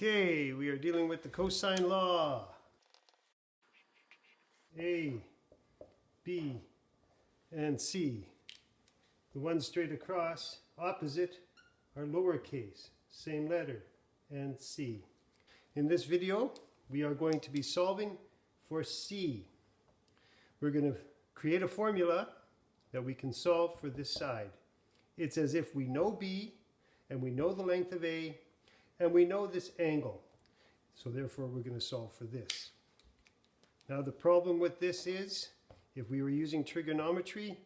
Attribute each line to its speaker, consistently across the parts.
Speaker 1: Okay, we are dealing with the cosine law. A, B, and C. The ones straight across, opposite, are lowercase, same letter, and C. In this video, we are going to be solving for C. We're going to create a formula that we can solve for this side. It's as if we know B, and we know the length of A, and we know this angle. So therefore we're going to solve for this. Now the problem with this is, if we were using trigonometry,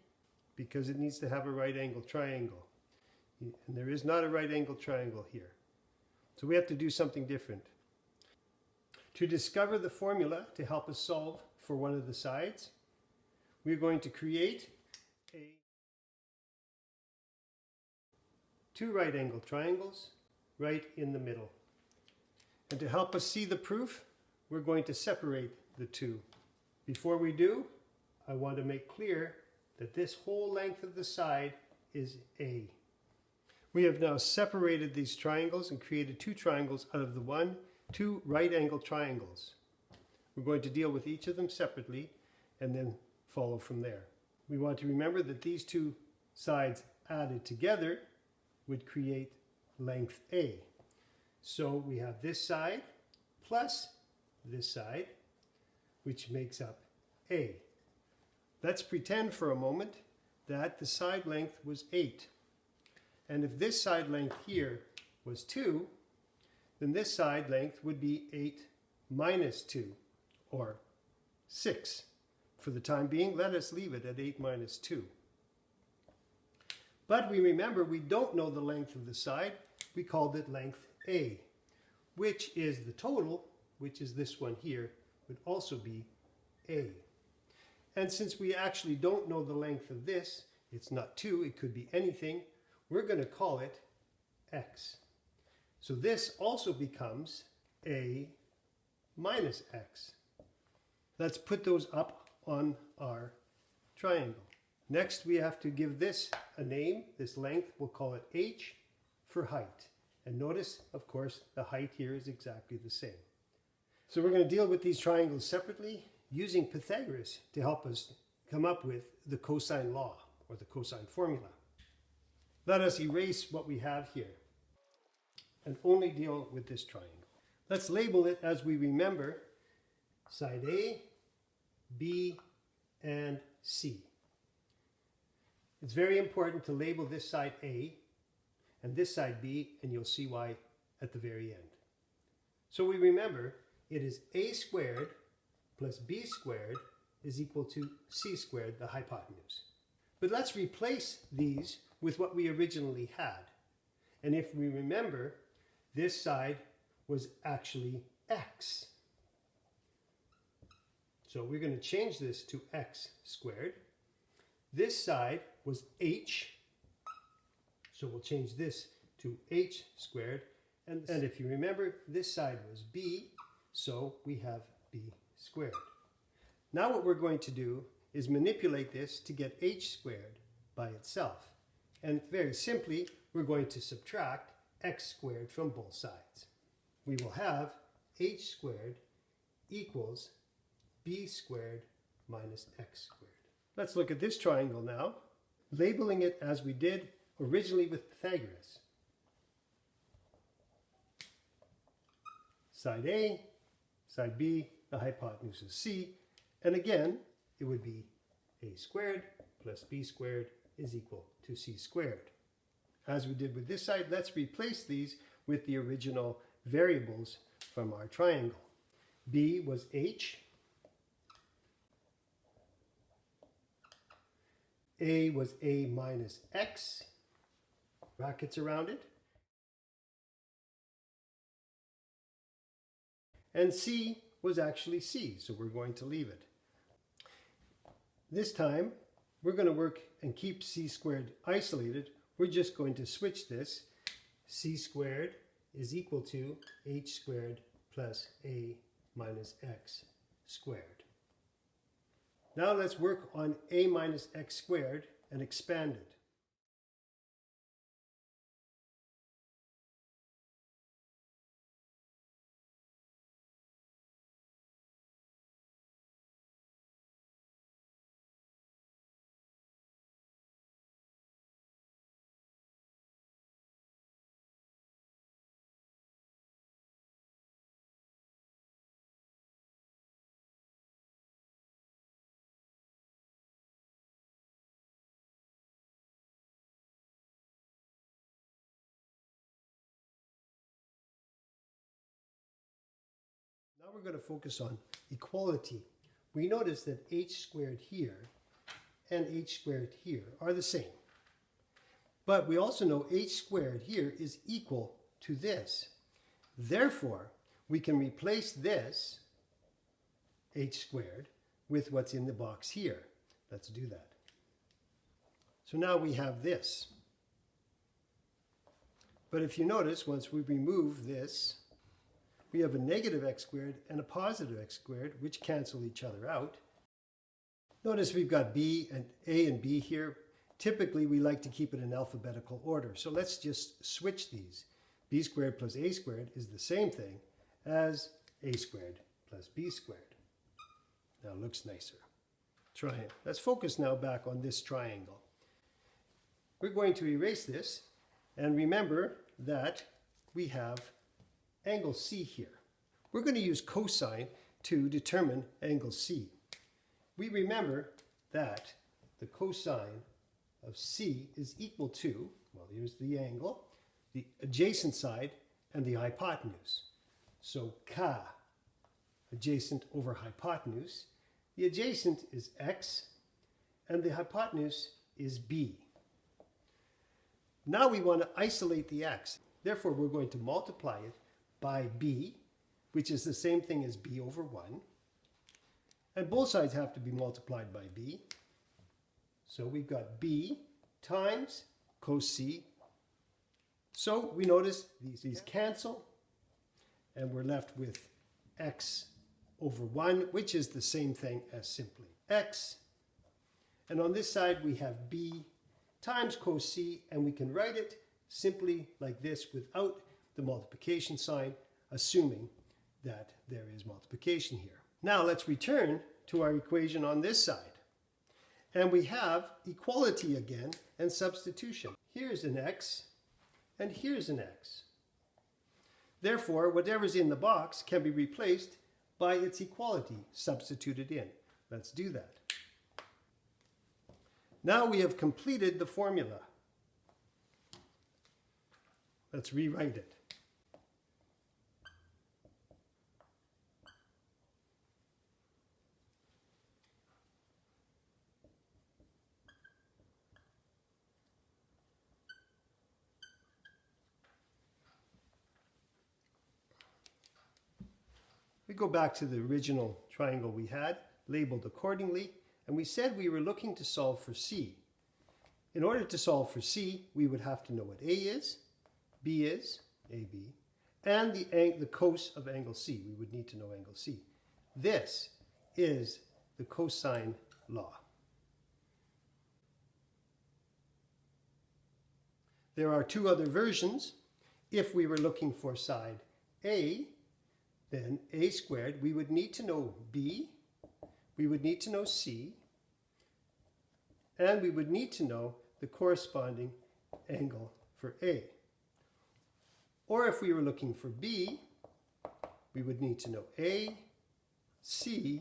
Speaker 1: because it needs to have a right angle triangle. And there is not a right angle triangle here. So we have to do something different. To discover the formula to help us solve for one of the sides, we're going to create two right angle triangles right in the middle. And to help us see the proof, we're going to separate the two. Before we do, I want to make clear that this whole length of the side is A. We have now separated these triangles and created two triangles out of the two right angle triangles. We're going to deal with each of them separately and then follow from there. We want to remember that these two sides added together would create length A. So we have this side plus this side, which makes up A. Let's pretend for a moment that the side length was 8. And if this side length here was 2, then this side length would be 8 minus 2, or 6. For the time being, let us leave it at 8 minus 2. But we remember we don't know the length of the side. We called it length A, which is the total, which is this one here, would also be A. And since we actually don't know the length of this, it's not 2, it could be anything, we're going to call it X. So this also becomes A minus X. Let's put those up on our triangle. Next, we have to give this a name. This length, we'll call it H for height. And notice, of course, the height here is exactly the same. So we're going to deal with these triangles separately using Pythagoras to help us come up with the cosine law, or the cosine formula. Let us erase what we have here and only deal with this triangle. Let's label it as we remember side A, B, and C. It's very important to label this side A and this side B, and you'll see why at the very end. So we remember it is A squared plus B squared is equal to C squared, the hypotenuse. But let's replace these with what we originally had. And if we remember, this side was actually X. So we're going to change this to X squared. This side was H, so we'll change this to H squared. And if you remember, this side was B, so we have B squared. Now what we're going to do is manipulate this to get H squared by itself. And very simply, we're going to subtract X squared from both sides. We will have H squared equals B squared minus X squared. Let's look at this triangle now, labeling it as we did originally with Pythagoras. Side A, side B, the hypotenuse is C, and again, it would be A squared plus B squared is equal to C squared. As we did with this side, let's replace these with the original variables from our triangle. B was H, A was A minus X, brackets around it, and C was actually C, so we're going to leave it. This time, we're going to work and keep C squared isolated. We're just going to switch this. C squared is equal to H squared plus A minus X squared. Now let's work on A minus X squared and expand it. we're going to focus on equality. We notice that h squared here and h squared here are the same. But we also know h squared here is equal to this. Therefore, we can replace this h squared with what's in the box here. Let's do that. So now we have this. But if you notice, once we remove this, we have a negative x squared and a positive x squared, which cancel each other out. Notice we've got b and a and b here. Typically, we like to keep it in alphabetical order. So let's just switch these. B squared plus a squared is the same thing as a squared plus b squared. Now it looks nicer. Triangle. Let's focus now back on this triangle. We're going to erase this and remember that we have angle C here. We're going to use cosine to determine angle C. We remember that the cosine of C is equal to, well, here's the angle, the adjacent side and the hypotenuse. So K, adjacent over hypotenuse. The adjacent is x and the hypotenuse is b. Now we want to isolate the x. Therefore, we're going to multiply it by b, which is the same thing as b over 1. And both sides have to be multiplied by b. So we've got b times cos C. So we notice these cancel, and we're left with x over 1, which is the same thing as simply x. And on this side, we have b times cos C, and we can write it simply like this without the multiplication sign, assuming that there is multiplication here. Now let's return to our equation on this side. And we have equality again and substitution. Here's an x, and here's an x. Therefore, whatever's in the box can be replaced by its equality substituted in. Let's do that. Now we have completed the formula. Let's rewrite it. We go back to the original triangle we had, labeled accordingly, and we said we were looking to solve for C. In order to solve for C, we would have to know what A is, B is, AB, and the cos of angle C. We would need to know angle C. This is the cosine law. There are two other versions. If we were looking for side A, then a squared, we would need to know B, we would need to know C, and we would need to know the corresponding angle for A. Or if we were looking for B, we would need to know A, C,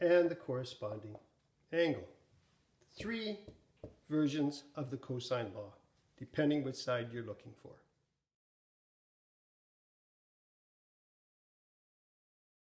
Speaker 1: and the corresponding angle. 3 versions of the cosine law, depending which side you're looking for.